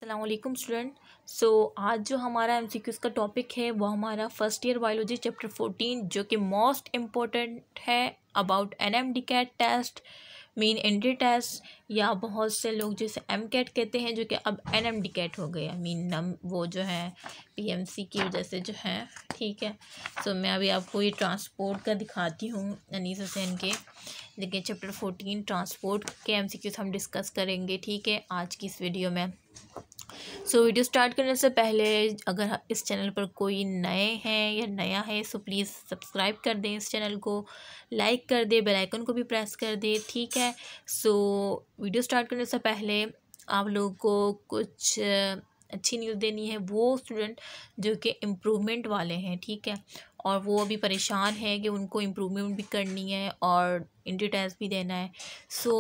अस्सलामुअलैकुम स्टूडेंट। आज जो हमारा एमसीक्यूज़ का टॉपिक है वो हमारा फर्स्ट ईयर बायोलॉजी चैप्टर 14 जो कि मोस्ट इम्पोर्टेंट है about NMDCAT test, mean entry test, या बहुत से लोग जिसे एमकैट कहते हैं जो कि अब एनएमडीकैट हो गया, मीन नम वो जो है पीएमसी की वजह से जो है। ठीक है, मैं अभी आपको ये ट्रांसपोर्ट का दिखाती हूँ अनीस हुसैन के। देखिए चैप्टर 14 ट्रांसपोर्ट के एमसीक्यूज़ हम डिस्कस करेंगे, ठीक है, आज की इस वीडियो में। वीडियो स्टार्ट करने से पहले अगर इस चैनल पर कोई नए हैं या नया है प्लीज़ सब्सक्राइब कर दें, इस चैनल को लाइक कर दें, बेल आइकन को भी प्रेस कर दें, ठीक है। वीडियो स्टार्ट करने से पहले आप लोगों को कुछ अच्छी न्यूज़ देनी है वो स्टूडेंट जो कि इम्प्रूवमेंट वाले हैं, ठीक है, और वो अभी परेशान है कि उनको इम्प्रूवमेंट भी करनी है और इंट्री टेस्ट भी देना है।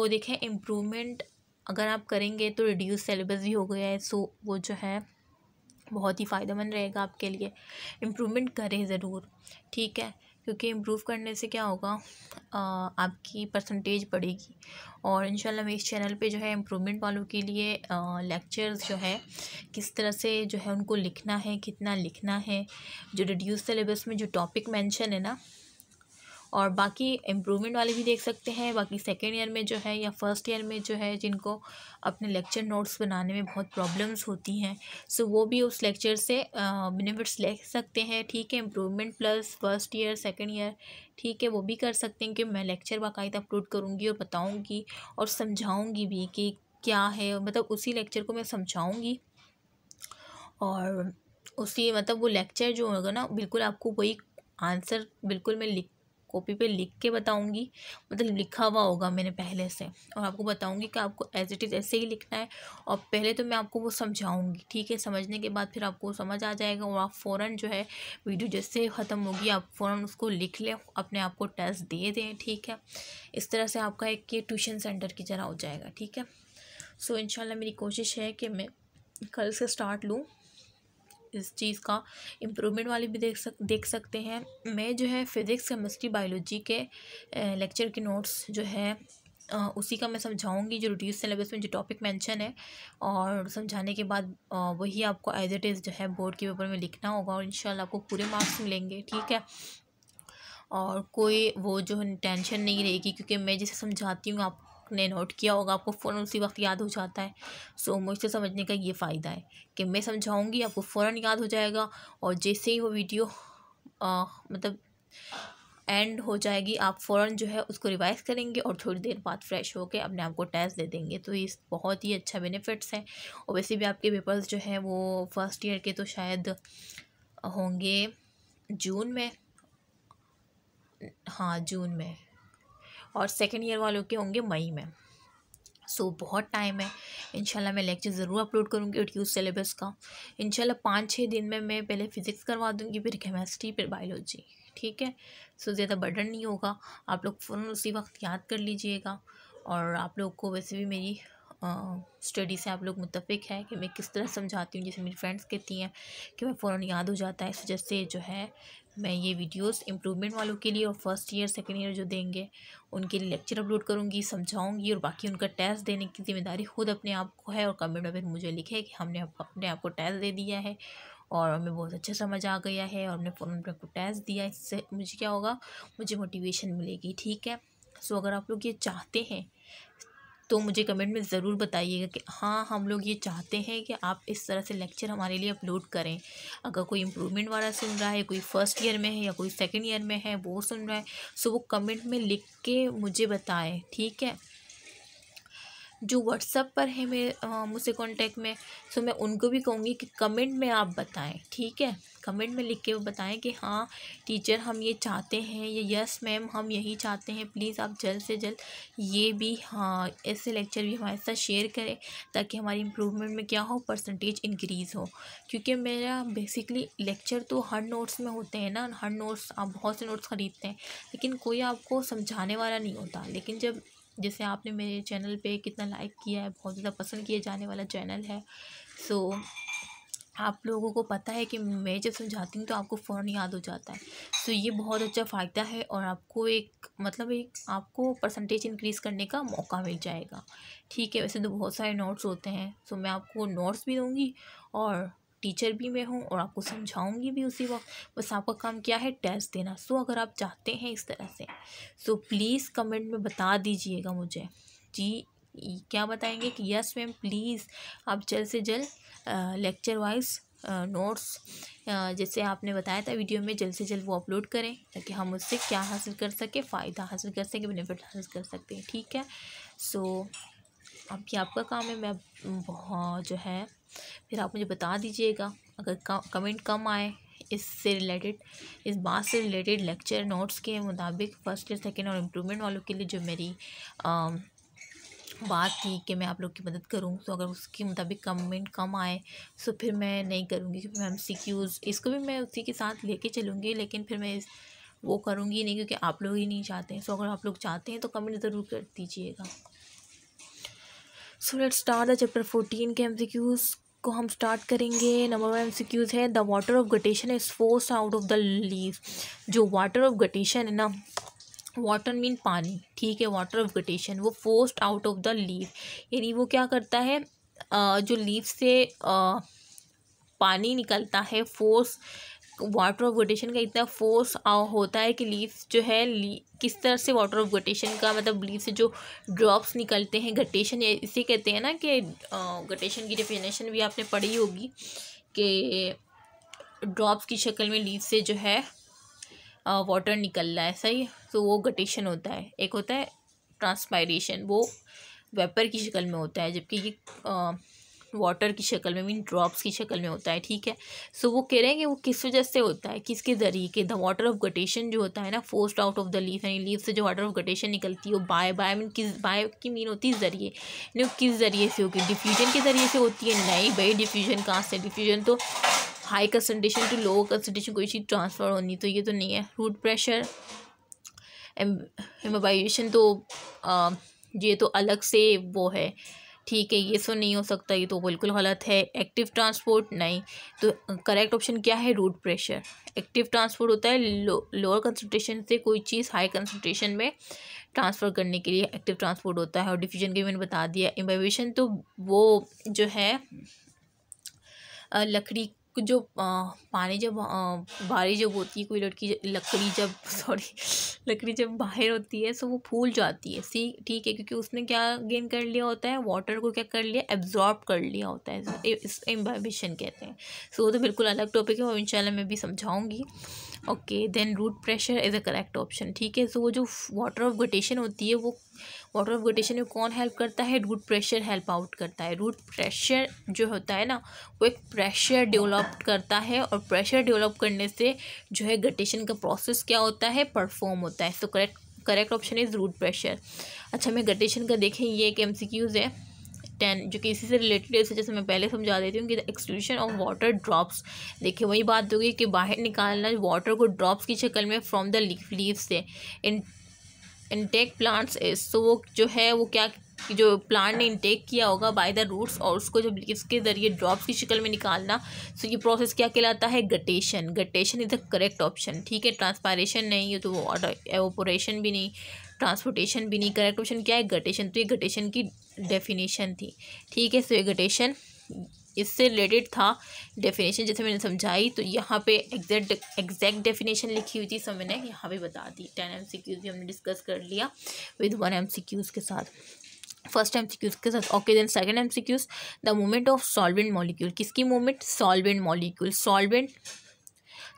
देखें इम्प्रूवमेंट अगर आप करेंगे तो रिड्यूस सिलेबस भी हो गया है, वो जो है बहुत ही फ़ायदेमंद रहेगा आपके लिए। इम्प्रूवमेंट करें ज़रूर, ठीक है, क्योंकि इम्प्रूव करने से क्या होगा, आपकी परसेंटेज बढ़ेगी। और इंशाल्लाह मैं इस चैनल पे जो है इम्प्रूवमेंट वालों के लिए लेक्चर्स जो है किस तरह से जो है उनको लिखना है, कितना लिखना है, जो रिड्यूस सिलेबस में जो टॉपिक मेंशन है ना, और बाकी इम्प्रूवमेंट वाले भी देख सकते हैं। बाकी सेकेंड ईयर में जो है या फर्स्ट ईयर में जो है जिनको अपने लेक्चर नोट्स बनाने में बहुत प्रॉब्लम्स होती हैं, वो भी उस लेक्चर से बेनिफिट्स ले सकते हैं, ठीक है। Improvement plus first year second year, ठीक है, वो भी कर सकते हैं कि मैं लेक्चर बाकायदा अपलोड करूँगी और बताऊँगी और समझाऊँगी भी कि क्या है, मतलब उसी लेक्चर को मैं समझाऊँगी और उसी मतलब वो लेक्चर जो होगा ना बिल्कुल आपको वही आंसर बिल्कुल मैं कॉपी पे लिख के बताऊंगी, मतलब लिखा हुआ होगा मैंने पहले से, और आपको बताऊंगी कि आपको एज इट इज़ ऐसे ही लिखना है। और पहले तो मैं आपको वो समझाऊंगी, ठीक है, समझने के बाद फिर आपको समझ आ जाएगा और आप फ़ौरन जो है वीडियो जैसे ख़त्म होगी आप फ़ौरन उसको लिख लें, अपने आप को टेस्ट दे दें, ठीक है। इस तरह से आपका एक ये ट्यूशन सेंटर की तरह हो जाएगा, ठीक है। इंशाल्लाह मेरी कोशिश है कि मैं कल से स्टार्ट लूँ इस चीज़ का। इम्प्रूवमेंट वाली भी देख सकते हैं। मैं जो है फ़िज़िक्स केमिस्ट्री बायोलॉजी के लेक्चर के नोट्स जो है उसी का मैं समझाऊंगी जो रिड्यूस सिलेबस में जो टॉपिक मेंशन है, और समझाने के बाद वही आपको एज इट इज़ जो है बोर्ड के पेपर में लिखना होगा और इंशाल्लाह आपको पूरे मार्क्स मिलेंगे, ठीक है। और कोई वो जो टेंशन नहीं रहेगी, क्योंकि मैं जैसे समझाती हूँ आपने नोट किया होगा, आपको फ़ौरन उसी वक्त याद हो जाता है। मुझसे समझने का ये फ़ायदा है कि मैं समझाऊंगी आपको फ़ौरन याद हो जाएगा, और जैसे ही वो वीडियो मतलब एंड हो जाएगी आप फ़ौरन जो है उसको रिवाइज़ करेंगे और थोड़ी देर बाद फ्रेश होकर अपने आप को टेस्ट दे देंगे। तो इस बहुत ही अच्छा बेनिफिट्स हैं। और वैसे भी आपके पेपर्स जो हैं वो फर्स्ट ईयर के तो शायद होंगे जून में, हाँ जून में, और सेकेंड ईयर वालों के होंगे मई में। बहुत टाइम है। इंशाल्लाह मैं लेक्चर ज़रूर अपलोड करूँगी रिड्यूस सिलेबस का। इंशाल्लाह 5-6 दिन में मैं पहले फ़िज़िक्स करवा दूँगी, फिर केमिस्ट्री, फिर बायोलॉजी, ठीक है। ज़्यादा बर्डन नहीं होगा, आप लोग फ़ौरन उसी वक्त याद कर लीजिएगा। और आप लोग को वैसे भी मेरी स्टडी से आप लोग मुत्तफ़िक है कि मैं किस तरह समझाती हूँ। जैसे मेरी फ्रेंड्स कहती हैं कि मैं फ़ौरन याद हो जाता है, इस वजह से जो है मैं ये वीडियोस इम्प्रूवमेंट वालों के लिए और फर्स्ट ईयर सेकेंड ईयर जो देंगे उनके लिए लेक्चर अपलोड करूँगी, समझाऊँगी, और बाकी उनका टेस्ट देने की ज़िम्मेदारी खुद अपने आप को है। और कमेंट में फिर मुझे लिखे कि हमने अपने आप को टेस्ट दे दिया है और हमें बहुत अच्छा समझ आ गया है और हमने फ़ौरन अपने को टेस्ट दिया। इससे मुझे क्या होगा, मुझे मोटिवेशन मिलेगी, ठीक है। अगर आप लोग ये चाहते हैं तो मुझे कमेंट में ज़रूर बताइएगा कि हाँ हम लोग ये चाहते हैं कि आप इस तरह से लेक्चर हमारे लिए अपलोड करें। अगर कोई इम्प्रूवमेंट वाला सुन रहा है, कोई फ़र्स्ट ईयर में है या कोई सेकंड ईयर में है वो सुन रहा है, वो कमेंट में लिख के मुझे बताएं, ठीक है। जो व्हाट्सएप पर है मेरे मुझसे कांटेक्ट में, मैं उनको भी कहूँगी कि कमेंट में आप बताएं, ठीक है। कमेंट में लिख के बताएं कि हाँ टीचर हम ये चाहते हैं, या यस मैम हम यही चाहते हैं, प्लीज़ आप जल्द से जल्द ये भी हाँ ऐसे लेक्चर भी हमारे साथ शेयर करें ताकि हमारी इम्प्रूवमेंट में क्या हो, परसेंटेज इंक्रीज़ हो। क्योंकि मेरा बेसिकली लेक्चर तो हर नोट्स में होते हैं ना, हर नोट्स आप बहुत से नोट्स ख़रीदते हैं लेकिन कोई आपको समझाने वाला नहीं होता। लेकिन जब जैसे आपने मेरे चैनल पे कितना लाइक किया है, बहुत ज़्यादा पसंद किया जाने वाला चैनल है, आप लोगों को पता है कि मैं जब समझाती हूँ तो आपको फ़ौरन याद हो जाता है। सो ये बहुत अच्छा फ़ायदा है और आपको एक आपको परसेंटेज इंक्रीज़ करने का मौका मिल जाएगा। ठीक है, वैसे तो बहुत सारे नोट्स होते हैं, सो मैं आपको नोट्स भी दूँगी और टीचर भी मैं हूँ और आपको समझाऊँगी भी उसी वक्त। बस आपका काम क्या है, टेस्ट देना। सो अगर आप चाहते हैं इस तरह से, सो प्लीज़ कमेंट में बता दीजिएगा मुझे जी। क्या बताएंगे कि यस मैम प्लीज़ आप जल्द से जल्द लेक्चर वाइज नोट्स जैसे आपने बताया था वीडियो में, जल्द से जल्द वो अपलोड करें ताकि हम उससे क्या हासिल कर सकें, फ़ायदा हासिल कर सकें, बेनिफिट हासिल कर सकते हैं। ठीक है, सो अब ये आपका काम है। मैं बहुत जो है फिर आप मुझे बता दीजिएगा अगर कमेंट कम आए इससे रिलेटेड, इस बात से रिलेटेड लेक्चर नोट्स के मुताबिक फर्स्ट या सेकेंड और इम्प्रूवमेंट वालों के लिए जो मेरी बात थी कि मैं आप लोग की मदद करूं, तो अगर उसके मुताबिक कमेंट कम आए तो फिर मैं नहीं करूंगी, क्योंकि मैं MCQs इसको भी मैं उसी के साथ लेके चलूँगी, लेकिन फिर मैं वो करूँगी नहीं क्योंकि आप लोग ही नहीं चाहते हैं। सो अगर आप लोग चाहते हैं तो कमेंट ज़रूर कर दीजिएगा। So let's start the chapter 14 के MCQs को हम स्टार्ट करेंगे। नंबर 1 MCQs है, the water of guttation is force out of the leave. जो वाटर ऑफ गटेशन है ना, वाटर मीन पानी, ठीक है, वाटर ऑफ गटेशन वो forced out of the leaf, यानी वो क्या करता है, जो लीफ से पानी निकलता है, फोर्स वाटर ऑफ गटेशन का इतना फोर्स होता है कि लीफ जो है किस तरह से वाटर ऑफ गटेशन का मतलब लीफ से जो ड्रॉप्स निकलते हैं, गटेशन इसे कहते हैं ना कि गटेशन की डेफिनेशन भी आपने पढ़ी होगी कि ड्रॉप्स की शक्ल में लीफ से जो है वाटर निकल रहा है, सही। तो वो गटेशन होता है। एक होता है ट्रांसपायरेशन, वो वेपर की शक्ल में होता है, जबकि ये वाटर की शक्ल में मीन ड्रॉप्स की शक्ल में होता है, ठीक है। सो वो कह रहे हैं कि वो किस वजह से होता है, किसके ज़रिए के, द वाटर ऑफ गटेशन जो होता है ना forced out of the leaf, यानी लीफ से जो वाटर ऑफ गटेशन निकलती है वो बाय मीन किस, बाय की मीन होती है ज़रिए, यानी किस ज़रिए से होगी, डिफ्यूजन के ज़रिए से होती है। नहीं भाई, डिफ्यूजन कहाँ से, डिफ्यूजन तो high concentration to low concentration कोई चीज़ ट्रांसफ़र होनी, तो ये तो नहीं है। रूट प्रेशर, इम्बाइबेशन तो ये तो अलग से वो है, ठीक है, ये तो नहीं हो सकता, ये तो बिल्कुल गलत है। एक्टिव ट्रांसपोर्ट नहीं, तो करेक्ट ऑप्शन क्या है, रूट प्रेशर। एक्टिव ट्रांसपोर्ट होता है लोअर कंसनट्रेशन से कोई चीज़ हाई कंसनट्रेशन में ट्रांसफ़र करने के लिए एक्टिव ट्रांसपोर्ट होता है। और डिफ्यूजन के मैंने बता दिया। इम्बाइबेशन तो वो जो है लकड़ी जो पानी जब बारिश जब होती है, कोई लकड़ी जब बाहर होती है तो वो फूल जाती है, ठीक है, क्योंकि उसने क्या गेन कर लिया होता है, वाटर को क्या कर लिया, एब्जॉर्ब कर लिया होता है, इस इम्बाइबेशन कहते हैं। सो वो तो बिल्कुल अलग टॉपिक है, वो इंशाल्लाह मैं भी समझाऊंगी। Okay, then root pressure is a correct option, ठीक है। सो वो जो वाटर ऑफ गटेशन होती है, वो वाटर ऑफ गटेशन में कौन हेल्प करता है, रूट प्रेशर हेल्प आउट करता है। रूट प्रेशर जो होता है ना, वो एक प्रेशर डेवलप करता है, और प्रेशर डेवलप करने से जो है गटेशन का प्रोसेस क्या होता है, परफॉर्म होता है। So correct option is root pressure. अच्छा, मैं गटेशन का देखें, ये एक MCQs है 10 जो कि इसी से रिलेटेड है, जैसे मैं पहले समझा देती हूँ कि एक्सक्लूशन ऑफ वाटर ड्रॉप्स। देखिए वही बात होगी कि बाहर निकालना वाटर को ड्रॉप्स की शक्ल में फ्रॉम द लीफ से इनटेक प्लांट्स इज, तो वो जो है वो क्या, जो प्लांट ने इंटेक किया होगा बाय द रूट्स, और उसको जब लीव्स के ज़रिए ड्रॉप्स की शक्ल में निकालना, सो ये प्रोसेस क्या कहलाता है, guttation. Guttation is the correct option, ठीक है। ट्रांसपायरेशन नहीं है, तो वाटर एवोपोरेशन भी नहीं, ट्रांसपोर्टेशन भी नहीं, करेक्ट ऑप्शन क्या है, गटेशन। तो ये गटेशन की डेफिनेशन थी, ठीक है। सो ये गटेशन इससे रिलेटेड था डेफिनेशन, जैसे मैंने समझाई। तो यहाँ पे एग्जैक्ट डेफिनेशन लिखी हुई थी, सो मैंने यहाँ पे बता दी। 10 MCQs भी हमने डिस्कस कर लिया विद 1 MCQs के साथ, फर्स्ट MCQs के साथ। Okay, then second MCQs, the movement of solvent molecule. किसकी movement, solvent molecule. Solvent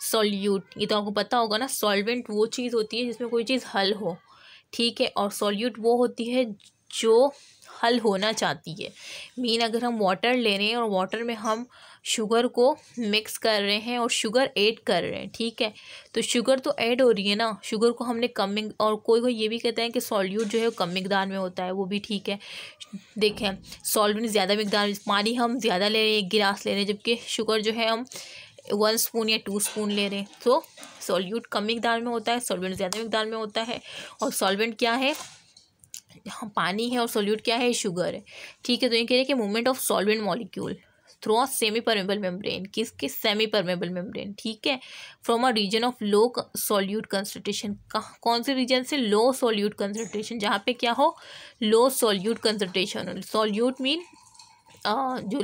solute, ये तो आपको पता होगा ना, सॉल्वेंट वो चीज़ होती है जिसमें कोई चीज़ हल हो, ठीक है, और सॉल्यूट वो होती है जो हल होना चाहती है। मीन अगर हम वाटर ले रहे हैं और वाटर में हम शुगर को मिक्स कर रहे हैं और शुगर ऐड कर रहे हैं, ठीक है, तो शुगर तो ऐड हो रही है ना, शुगर को हमने कम, और कोई ये भी कहता है कि सॉल्यूट जो है कम मिकदार में होता है, वो भी ठीक है। देखें, सॉल्वेंट ज़्यादा मिकदार, पानी हम ज़्यादा ले रहे हैं, 1 गिलास ले रहे हैं, जबकि शुगर जो है हम 1 स्पून या 2 स्पून ले रहे हैं। तो सॉल्यूट कम मिकदार में होता है, सॉल्वेंट ज़्यादा मिकदार में होता है। और सॉल्वेंट क्या है, पानी है, और सॉल्यूट क्या है, शुगर है, ठीक है। तो ये कह रहे हैं कि movement of solvent molecule, through a semi permeable membrane, किसके सेमी परमेबल मेम्ब्रेन, ठीक है, from a region of low solute concentration, कौन से रीजन से, लो सॉल्यूट कंसंट्रेशन, जहाँ पे क्या हो, लो सॉल्यूट कंसंट्रेशन, सॉल्यूट मीन जो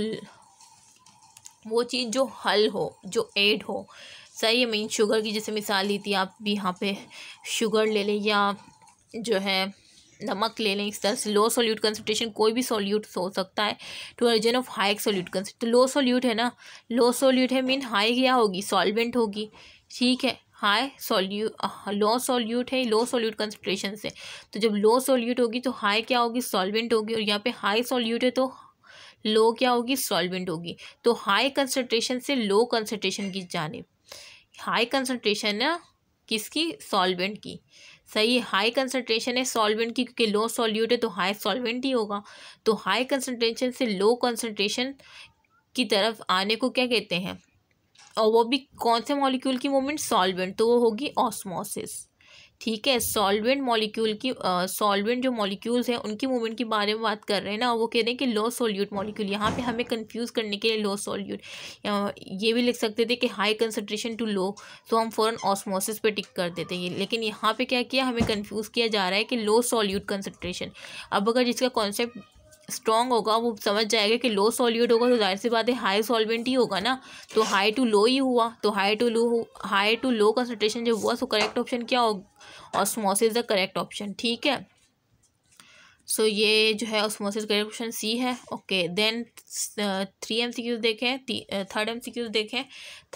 वो चीज़ जो हल हो, जो एड हो, सही है, मीन शुगर की जैसे मिसाल ली थी, आप भी यहाँ पे शुगर ले लें या जो है नमक ले लें, इस तरह से लो सॉल्यूट कंसंट्रेशन कोई भी सॉल्यूट हो सकता है to region of high solute concentration. तो लो सॉल्यूट है ना, लो सॉल्यूट है मीन हाई क्या होगी, सॉल्वेंट होगी, ठीक है, हाई लो सॉल्यूट है, लो सॉल्यूट कंसंट्रेशन से, तो जब लो सॉल्यूट होगी तो हाई क्या होगी, सॉल्वेंट होगी, और यहाँ पे हाई सॉल्यूट है तो लो क्या होगी, सॉल्वेंट होगी। तो हाई कंसंट्रेशन से लो कंसंट्रेशन की जानिब, हाई कंसंट्रेशन ना किसकी, सॉल्वेंट की, सही है, हाई कंसंट्रेशन है सॉल्वेंट की, क्योंकि लो सॉल्यूट है तो हाई सॉल्वेंट ही होगा। तो हाई कंसंट्रेशन से लो कंसंट्रेशन की तरफ आने को क्या कहते हैं, और वो भी कौन से मॉलिक्यूल की मूवमेंट, सॉल्वेंट, तो वो होगी ऑस्मोसिस, ठीक है। सॉल्वेंट मॉलिक्यूल की सॉल्वेंट जो मॉलिक्यूल्स हैं उनकी मूवमेंट के बारे में बात कर रहे हैं ना, वो कह रहे हैं कि लो सॉल्यूट मॉलिक्यूल, यहाँ पे हमें कंफ्यूज करने के लिए लो सॉल्यूट, ये भी लिख सकते थे कि हाई कंसंट्रेशन टू लो, तो हम फ़ौरन ऑस्मोसिस पे टिक कर देते हैं, लेकिन यहाँ पे क्या किया, हमें कंफ्यूज किया जा रहा है कि लो सॉल्यूट कंसंट्रेशन। अब अगर जिसका कॉन्सेप्ट स्ट्रॉन्ग होगा वो समझ जाएगा कि लो सॉल्यूट होगा तो जाहिर सी बात है हाई सॉल्वेंट ही होगा ना, तो हाई टू लो ही हुआ, तो हाई टू लो कंसंट्रेशन जब हुआ तो करेक्ट ऑप्शन क्या होगा, ऑस्मोसिस द करेक्ट ऑप्शन, ठीक है। सो ये जो है ऑस्मोसिस करेक्ट ऑप्शन सी है। ओके, देन 3 MCQs देखें, थर्ड MCQs देखें।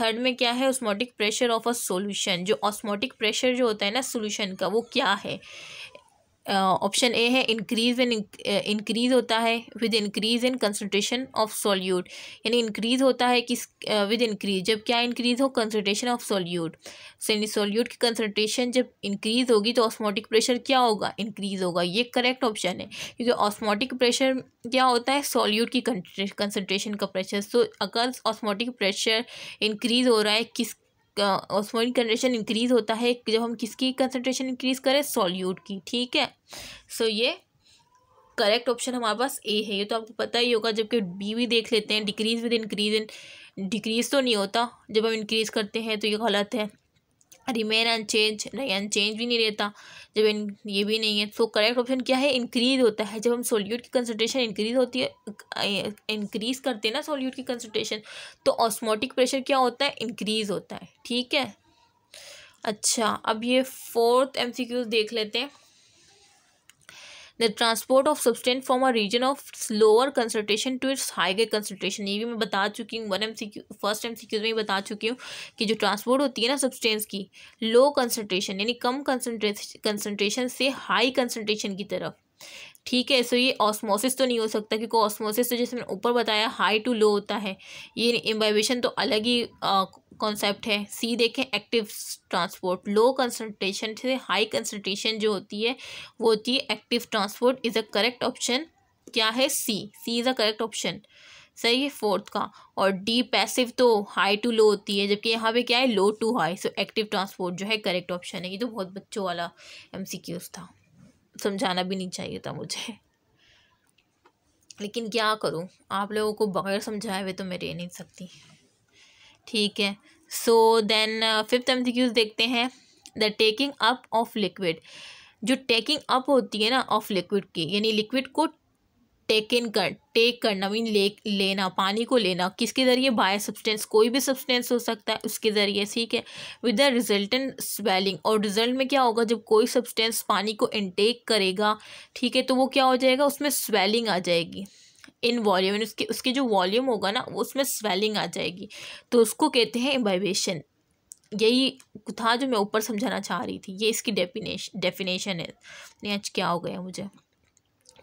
थर्ड में क्या है, osmotic pressure of a solution, जो ऑस्मोटिक प्रेशर जो होता है ना सॉल्यूशन का, वो क्या है। ऑप्शन ए है इंक्रीज होता है with increase in concentration of solute, यानी इंक्रीज होता है किस विद इंक्रीज, जब क्या इंक्रीज हो, कंसंट्रेशन ऑफ सॉल्यूट, सॉल्यूट की कंसंट्रेशन जब इंक्रीज होगी तो ऑस्मोटिक प्रेशर क्या होगा, इंक्रीज होगा, ये करेक्ट ऑप्शन है, क्योंकि ऑस्मोटिक प्रेशर क्या होता है, सॉल्यूट की कंसंट्रेशन का प्रेशर। सो अगर ऑस्मोटिक प्रेशर इंक्रीज हो रहा है, किस ऑस्मोटिक कंसंट्रेशन इंक्रीज होता है जब हम किसकी कंसंट्रेशन इंक्रीज करें, सॉल्यूट की, ठीक है। सो ये करेक्ट ऑप्शन हमारे पास ए है, ये तो आपको पता ही होगा। जबकि बी भी देख लेते हैं, decrease with increase in, decrease तो नहीं होता जब हम इंक्रीज करते हैं, तो ये गलत है। रिमेन अनचेंज, नहीं अनचेंज भी नहीं रहता जब ये भी नहीं है। सो करेक्ट ऑप्शन क्या है, इंक्रीज होता है जब हम सॉल्यूट की कंसंट्रेशन इंक्रीज होती है, इंक्रीज करते हैं ना सॉल्यूट की कंसंट्रेशन, तो ऑस्मोटिक प्रेशर क्या होता है, इंक्रीज होता है, ठीक है। अच्छा, अब ये 4th MCQ देख लेते हैं। The transport of substance from a region of lower concentration to its higher concentration, ये भी मैं बता चुकी हूँ, 1 MCQ में ही बता चुकी हूँ कि जो ट्रांसपोर्ट होती है ना सब्सटेंस की लो कंसंट्रेशन यानी कम कंसंट्रेशन से हाई कंसंट्रेशन की तरफ, ठीक है। सो ये ऑस्मोसिस तो नहीं हो सकता, क्योंकि ऑस्मोसिस तो जैसे मैंने ऊपर बताया हाई टू लो होता है, ये इम्बाइबेशन तो अलग ही कॉन्सेप्ट है। सी देखें, एक्टिव ट्रांसपोर्ट, लो कंसंट्रेशन से हाई कंसंट्रेशन जो होती है वो होती है active transport, is a correct option, क्या है, C is a correct option, सही है 4th का। और डी पैसिव तो हाई टू लो होती है, जबकि यहाँ पे क्या है, low to high, so active transport जो है करेक्ट ऑप्शन है। ये तो बहुत बच्चों वाला MCQs था, समझाना भी नहीं चाहिए था मुझे, लेकिन क्या करूं, आप लोगों को बगैर समझाए हुए तो मैं रह नहीं सकती, ठीक है। सो देन 5th MCQs देखते हैं। The taking up of liquid, जो टेकिंग अप होती है ना ऑफ लिक्विड की, यानी लिक्विड को टेक करना मीन लेना, पानी को लेना, किसके ज़रिए, बाय सब्सटेंस, कोई भी सब्सटेंस हो सकता है उसके ज़रिए, ठीक है। विद द रिजल्टेंट स्वेलिंग, और रिजल्ट में क्या होगा, जब कोई सब्सटेंस पानी को इनटेक करेगा, ठीक है, तो वो क्या हो जाएगा, उसमें स्वेलिंग आ जाएगी इन वॉल्यूम, उसके जो वॉल्यूम होगा ना उसमें स्वेलिंग आ जाएगी, तो उसको कहते हैं इम्बाइबेशन। यही था जो मैं ऊपर समझाना चाह रही थी, ये इसकी डेफिनेशन है। नहीं आज क्या हो गया, मुझे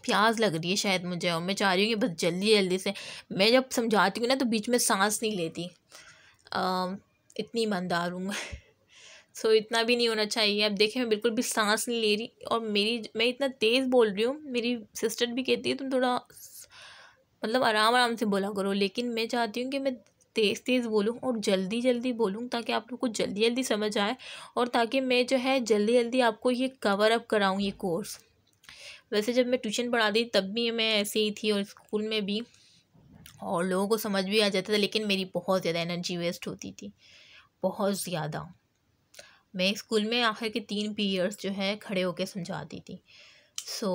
प्यास लग रही है शायद मुझे, और मैं चाह रही हूँ कि बस जल्दी जल्दी से, मैं जब समझाती हूँ ना तो बीच में सांस नहीं लेती, इतनी ईमानदार हूँ मैं। सो इतना भी नहीं होना चाहिए। अब देखें मैं बिल्कुल भी सांस नहीं ले रही, और मैं इतना तेज़ बोल रही हूँ, मेरी सिस्टर भी कहती है तुम थोड़ा मतलब आराम आराम से बोला करो, लेकिन मैं चाहती हूँ कि मैं तेज़ तेज़ बोलूँ और जल्दी जल्दी बोलूँ, ताकि आप लोग को जल्दी जल्दी समझ आए, और ताकि मैं जो है जल्दी जल्दी आपको ये कवर अप कराऊँ ये कोर्स। वैसे जब मैं ट्यूशन पढ़ाती तब भी मैं ऐसे ही थी, और स्कूल में भी, और लोगों को समझ भी आ जाता था, लेकिन मेरी बहुत ज़्यादा एनर्जी वेस्ट होती थी, बहुत ज़्यादा। मैं स्कूल में आखिर के 3 पीरियड्स जो है खड़े होकर समझाती थी। सो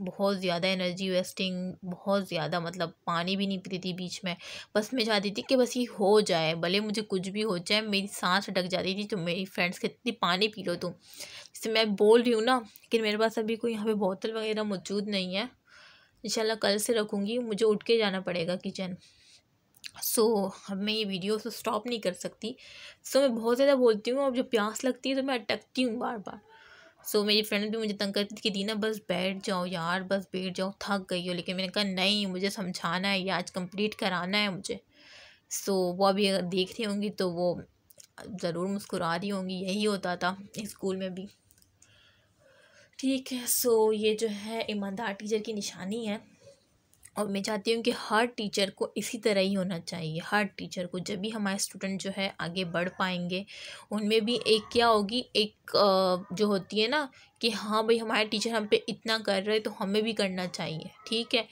बहुत ज़्यादा एनर्जी वेस्टिंग, बहुत ज़्यादा, मतलब पानी भी नहीं पीती थी बीच में। बस मैं चाहती थी कि बस ये हो जाए, भले मुझे कुछ भी हो जाए। मेरी सांस अटक जाती थी तो मेरी फ्रेंड्स कहती थी पानी पी लो तुम। जैसे मैं बोल रही हूँ ना कि मेरे पास अभी कोई यहाँ पे बोतल वगैरह मौजूद नहीं है, इंशाल्लाह कल से रखूँगी, मुझे उठ के जाना पड़ेगा किचन। अब मैं ये वीडियो से स्टॉप नहीं कर सकती। मैं बहुत ज़्यादा बोलती हूँ और जब प्यास लगती है तो मैं अटकती हूँ बार बार। मेरी फ्रेंड भी मुझे तंग करती थी कि दीना बस बैठ जाओ यार, बस बैठ जाओ, थक गई हो। लेकिन मैंने कहा नहीं, मुझे समझाना है, ये आज कंप्लीट कराना है मुझे। वो अभी अगर देख रही होंगी तो वो ज़रूर मुस्कुरा रही होंगी, यही होता था स्कूल में भी। ठीक है, ये जो है ईमानदार टीचर की निशानी है। और मैं चाहती हूँ कि हर टीचर को इसी तरह ही होना चाहिए। हर टीचर को, जब भी हमारे स्टूडेंट जो है आगे बढ़ पाएंगे, उनमें भी एक क्या होगी, एक जो होती है ना कि हाँ भाई हमारे टीचर हम पे इतना कर रहे हैं तो हमें भी करना चाहिए। ठीक है,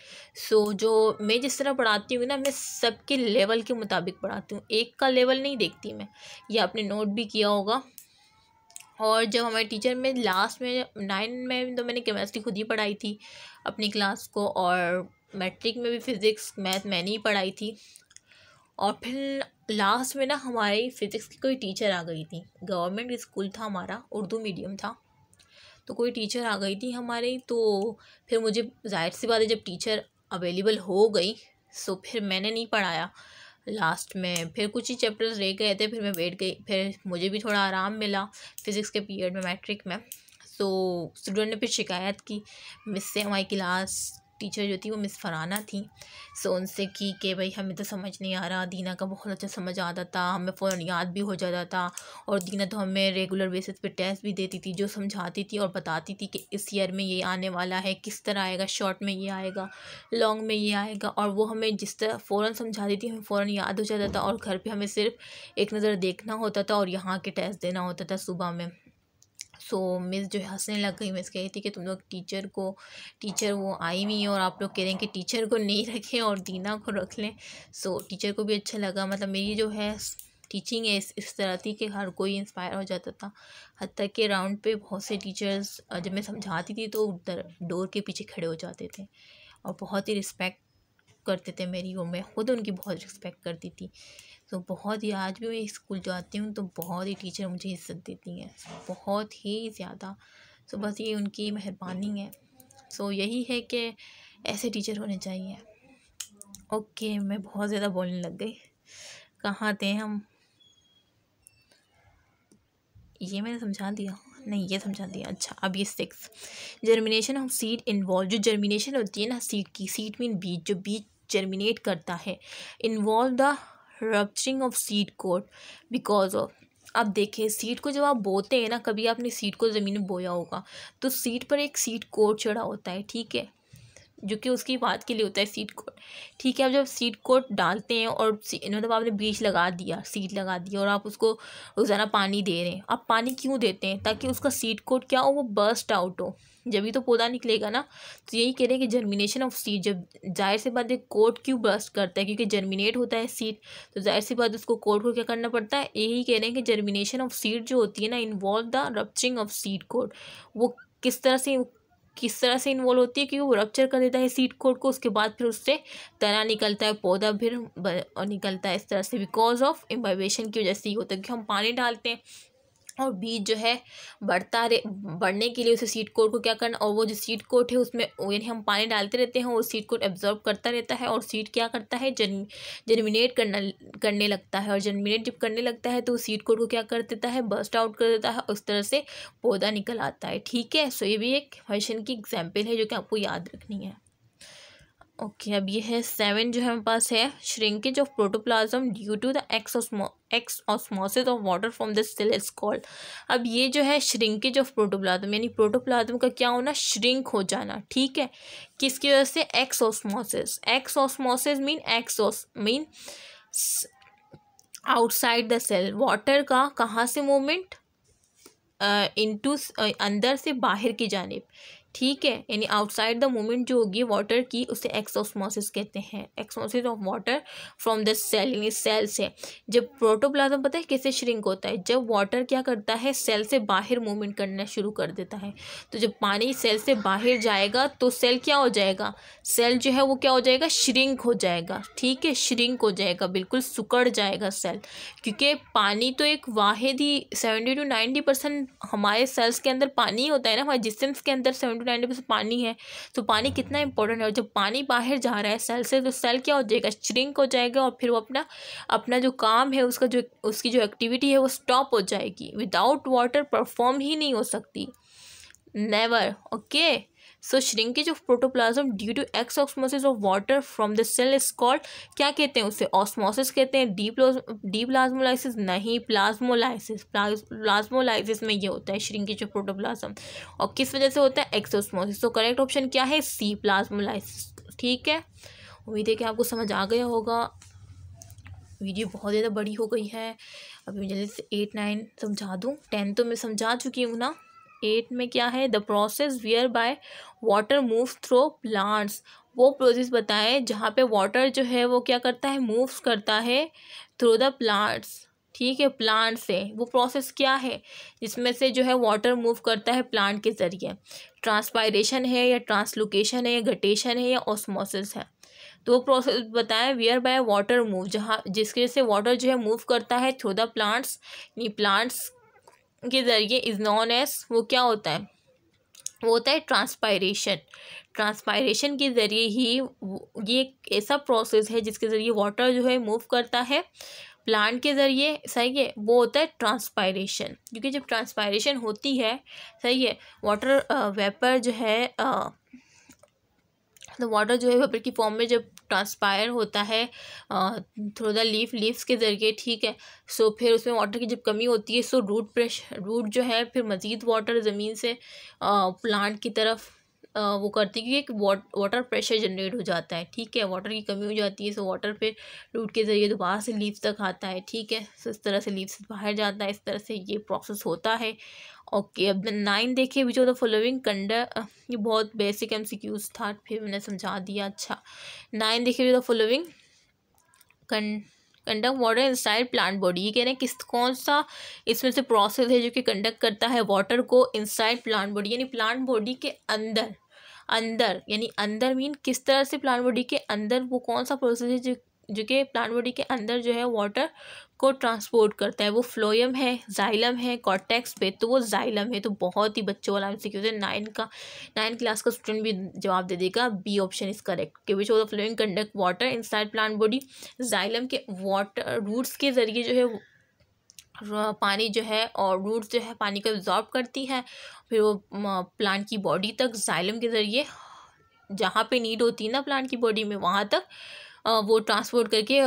जो मैं जिस तरह पढ़ाती हूँ ना, मैं सबके लेवल के मुताबिक पढ़ाती हूँ, एक का लेवल नहीं देखती मैं। ये आपने नोट भी किया होगा। और जब हमारे टीचर में लास्ट में 9 में तो मैंने केमिस्ट्री खुद ही पढ़ाई थी अपनी क्लास को, और मैट्रिक में भी फिज़िक्स मैथ मैंने ही पढ़ाई थी। और फिर लास्ट में ना हमारी फ़िज़िक्स की कोई टीचर आ गई थी। गवर्नमेंट स्कूल था हमारा, उर्दू मीडियम था, तो कोई टीचर आ गई थी हमारी। तो फिर मुझे ज़ाहिर सी बात है, जब टीचर अवेलेबल हो गई फिर मैंने नहीं पढ़ाया। लास्ट में फिर कुछ ही चैप्टर्स रह गए थे, फिर मैं बैठ गई, फिर मुझे भी थोड़ा आराम मिला फ़िज़िक्स के पीरियड में, मैट्रिक में। स्टूडेंट ने फिर शिकायत की मिस से, हमारी क्लास टीचर जो थी वो मिस फराना थी। उनसे की कि भाई हमें तो समझ नहीं आ रहा। दीना का बहुत अच्छा समझ आता था, हमें फ़ौरन याद भी हो जाता था, और दीना तो हमें रेगुलर बेसिस पे टेस्ट भी देती थी, जो समझाती थी और बताती थी कि इस ईयर में ये आने वाला है, किस तरह आएगा, शॉर्ट में ये आएगा, लॉन्ग में ये आएगा। और वो हमें जिस तरह फ़ौरन समझाती थी, हमें फ़ौरन याद हो जाता था, और घर पे हमें सिर्फ एक नज़र देखना होता था और यहाँ के टेस्ट देना होता था सुबह में। मिस जो है हंसने लग गई। मिस कह रही थी कि तुम लोग टीचर वो आई हुई हैं और आप लोग कह रहे हैं कि टीचर को नहीं रखें और दीना को रख लें। टीचर को भी अच्छा लगा। मतलब मेरी जो है टीचिंग है इस तरह थी कि हर कोई इंस्पायर हो जाता था। हत्ता के राउंड पे बहुत से टीचर्स जब मैं समझाती थी तो डोर के पीछे खड़े हो जाते थे और बहुत ही रिस्पेक्ट करते थे मेरी, और मैं खुद उनकी बहुत रिस्पेक्ट करती थी। बहुत ही, आज भी मैं स्कूल जाती हूँ तो बहुत ही टीचर मुझे इज़्ज़त देती हैं, बहुत ही ज़्यादा। बस ये उनकी मेहरबानी है। यही है कि ऐसे टीचर होने चाहिए। ओके, मैं बहुत ज़्यादा बोलने लग गई। कहाँ थे हम? ये मैंने समझा दिया, नहीं ये समझा दिया। अच्छा, अब ये 6 जर्मिनेशन ऑफ सीड इन्वॉल्व। जो जर्मिनेशन होती है ना सीड की, सीड मीन बीज, जो बीज जर्मिनेट करता है, involve the rupturing of seed code because of. अब देखिए, सीड को जब आप बोते हैं ना, कभी आपने सीड को ज़मीन में बोया होगा तो सीड पर एक सीड कोड चढ़ा होता है, ठीक है, जो कि उसकी बात के लिए होता है सीड कोड। ठीक है, अब जब सीड कोड डालते हैं और मतलब आपने बीज लगा दिया, सीड लगा दिया, और आप उसको रोज़ाना पानी दे रहे हैं। आप पानी क्यों देते हैं? ताकि उसका सीड कोड क्या हो, वो बर्स्ट आउट हो, जब भी तो पौधा निकलेगा ना। तो यही कह रहे हैं कि जर्मिनेशन ऑफ सीड, जब जाहिर सी बात है कोड क्यों बर्स्ट करता है, क्योंकि जर्मिनेट होता है सीड, तो जाहिर सी बात उसको कोड को क्या करना पड़ता है। यही कह रहे हैं कि जर्मिनेशन ऑफ सीड जो होती है ना, involve the rupturing of seed code. वो किस तरह से इन्वॉल्व होती है, क्योंकि वो रप्चर कर देता है सीड कोड को, उसके बाद फिर उससे तना निकलता है, पौधा फिर निकलता है इस तरह से। बिकॉज ऑफ इम्बाइबेशन की वजह से ही होता है, क्योंकि हम पानी डालते हैं और बीज जो है बढ़ने के लिए उसे सीड कोड को क्या करना, और वो जो सीड कोड है उसमें यानी हम पानी डालते रहते हैं, वो सीड कोड एब्जॉर्ब करता रहता है, और सीड क्या करता है, जर्मिनेट करने लगता है। और जर्मिनेट जब करने लगता है तो सीड कोड को क्या कर देता है, बर्स्ट आउट कर देता है, उस तरह से पौधा निकल आता है। ठीक है, ये भी एक क्वेश्चन की एग्जाम्पल है जो कि आपको याद रखनी है। ओके, अब ये है 7 जो हमारे पास है, shrinkage of protoplasm due to the exosmosis of water from the cell is called. अब ये जो है श्रिंकेज ऑफ प्रोटोप्लाज्म, यानी प्रोटोप्लाज्म का क्या होना, श्रिंक हो जाना। ठीक है, किसकी वजह से, exosmosis. Exosmosis mean outside the cell, water का कहाँ से मूवमेंट, इनटू अंदर से बाहर की जानिब। ठीक है, यानी आउटसाइड द मूवमेंट जो होगी वाटर की उसे एक्सोस्मोसिस कहते हैं, exosmosis of water from the cell, यानी सेल से। जब प्रोटोप्लाज्म पता है कैसे श्रिंक होता है, जब वाटर क्या करता है सेल से बाहर मूवमेंट करना शुरू कर देता है। तो जब पानी सेल से बाहर जाएगा तो सेल क्या हो जाएगा, सेल जो है वो क्या हो जाएगा, श्रिंक हो जाएगा। ठीक है, श्रिंक हो जाएगा, बिल्कुल सिकुड़ जाएगा सेल, क्योंकि पानी तो एक वाहिद ही 70 to 90% हमारे सेल्स के अंदर पानी होता है ना, हमारे जिस्म्स के अंदर 70 to 90% पानी है। तो पानी कितना इंपॉर्टेंट है, और जब पानी बाहर जा रहा है सेल से तो सेल क्या हो जाएगा, श्रिंक हो जाएगा, और फिर वो अपना जो काम है उसकी जो एक्टिविटी है वो स्टॉप हो जाएगी। विदाउट वाटर परफॉर्म ही नहीं हो सकती, never. Okay, so shrinkage of protoplasm due to exosmosis of water from the cell is called, क्या कहते हैं उसे, ऑस्मोसिस कहते हैं। डीप्लाज्मोलाइसिस नहीं, प्लाज्मोलाइसिस। प्लाज्मोलाइसिस में ये होता है श्रिंकेज ऑफ प्रोटोप्लाज्म, और किस वजह से होता है, एक्सऑस्मोसिस। तो करेक्ट ऑप्शन क्या है, सी, प्लाज्मोलाइसिस। ठीक है, उम्मीद है कि आपको समझ आ गया होगा। वीडियो बहुत ज़्यादा बड़ी हो गई है, अभी मैं जल्दी से 8, 9 समझा दूँ। 10 तो मैं समझा चुकी हूँ ना। 8 में क्या है, the process wear by water moves through plants, वो प्रोसेस बताएं जहाँ पे वाटर जो है वो क्या करता है, मूव्स करता है थ्रू द प्लांट्स। ठीक है, प्लांट से वो प्रोसेस क्या है जिसमें से जो है वाटर मूव करता है प्लांट के ज़रिए, ट्रांसपायरेशन है या ट्रांसलोकेशन है या गटेशन है या ऑस्मोसिस है। तो वो प्रोसेस बताएं वियर बाय वाटर मूव, जहाँ जिसके वजह से वाटर जो है मूव करता है थ्रू द प्लांट्स, यानी प्लांट्स के ज़रिए, इज़ नॉन एज, वो क्या होता है, वो होता है ट्रांसपायरेशन। ट्रांसपायरेशन के ज़रिए ही ये एक ऐसा प्रोसेस है जिसके ज़रिए वाटर जो है मूव करता है प्लांट के ज़रिए, सही है, वो होता है ट्रांसपायरेशन। क्योंकि जब ट्रांसपायरेशन होती है, सही है, वाटर वेपर जो है तो वाटर जो है वेपर की फॉर्म में जब ट्रांसपायर होता है थ्रू द लीव्स के ज़रिए, ठीक है। सो फिर उसमें वाटर की जब कमी होती है, सो रूट जो है फिर मज़ीद वाटर ज़मीन से प्लांट की तरफ वो करती है, क्योंकि एक वाटर प्रेशर जनरेट हो जाता है। ठीक है, वाटर की कमी हो जाती है, सो वाटर फिर रूट के ज़रिए दोबारा से लीव्स तक आता है। ठीक है, सो इस तरह से लीव्स से बाहर जाता है, इस तरह से ये प्रोसेस होता है। ओके, अब 9 देखिए, विच ऑफ द फॉलोइंग ये बहुत बेसिक MCQs था, फिर मैंने समझा दिया। अच्छा, 9 देखिए, विच of the following conduct water inside plant body, ये कह रहे हैं किस कौन सा इसमें से प्रोसेस है जो कि कंडक्ट करता है वाटर को इनसाइड प्लांट बॉडी, यानी प्लांट बॉडी के अंदर। यानी अंदर मीन किस तरह से प्लांट बॉडी के अंदर, वो कौन सा प्रोसेस है जो कि प्लांट बॉडी के अंदर जो है वाटर को ट्रांसपोर्ट करता है। वो फ्लोएम है, जाइलम है, कॉर्टेक्स पे, तो वो जाइलम है। तो बहुत ही बच्चों वाला MCQ है, 9 क्लास का स्टूडेंट भी जवाब दे देगा, बी ऑप्शन इज करेक्ट। कि which of the following conduct water inside plant body, xylem के वाटर रूट्स के ज़रिए जो है पानी जो है, और रूट्स जो है पानी को एब्जॉर्ब करती है, फिर वो प्लांट की बॉडी तक जाइलम के ज़रिए, जहाँ पे नीड होती है ना प्लांट की बॉडी में, वहाँ तक वो ट्रांसपोर्ट करके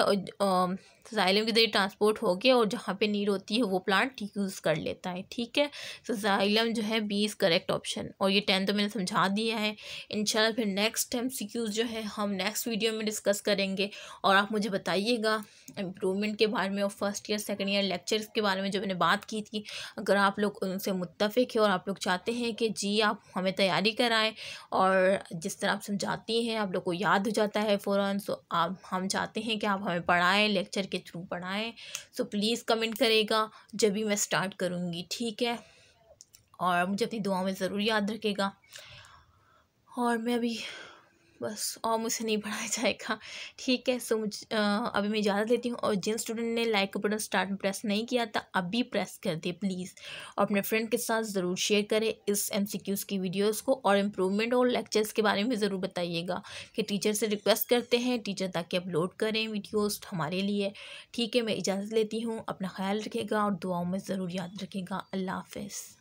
जाइलम के ज़रिए ट्रांसपोर्ट होके, और जहाँ पे नीड होती है वो प्लांट यूज़ कर लेता है। ठीक है, तो जाइलम जो है बी इज़ करेक्ट ऑप्शन। और ये 10 तो मैंने समझा दिया है। इंशाल्लाह फिर नेक्स्ट MCQs जो है हम नेक्स्ट वीडियो में डिस्कस करेंगे, और आप मुझे बताइएगा इम्प्रूवमेंट के बारे में और first year second year lectures के बारे में जो मैंने बात की थी। अगर आप लोग उनसे मुत्तफ़िक है और आप लोग चाहते हैं कि जी आप हमें तैयारी कराएँ, और जिस तरह आप समझाती हैं आप लोग को याद हो जाता है फ़ौरन, सो हम चाहते हैं कि आप हमें पढ़ाएँ, लेक्चर के थ्रू पढ़ाएँ। सो प्लीज़ कमेंट करेगा जब भी मैं स्टार्ट करूँगी, ठीक है। और मुझे अपनी दुआओं में ज़रूर याद रखेगा। और मैं अभी बस, और मुझसे नहीं पढ़ाया जाएगा, ठीक है। सो अभी मैं इजाज़त लेती हूँ। और जिन स्टूडेंट ने लाइक का बटन स्टार्ट में प्रेस नहीं किया था, अभी प्रेस कर दे प्लीज़, और अपने फ्रेंड के साथ ज़रूर शेयर करें इस MCQs की वीडियोस को। और इम्प्रूवमेंट और लेक्चर्स के बारे में ज़रूर बताइएगा कि टीचर से रिक्वेस्ट करते हैं टीचर ताकि अपलोड करें वीडियोज़ हमारे लिए, ठीक है। मैं इजाज़त लेती हूँ, अपना ख्याल रखिएगा और दुआओं में ज़रूर याद रखिएगा। अल्लाह हाफ़िज़।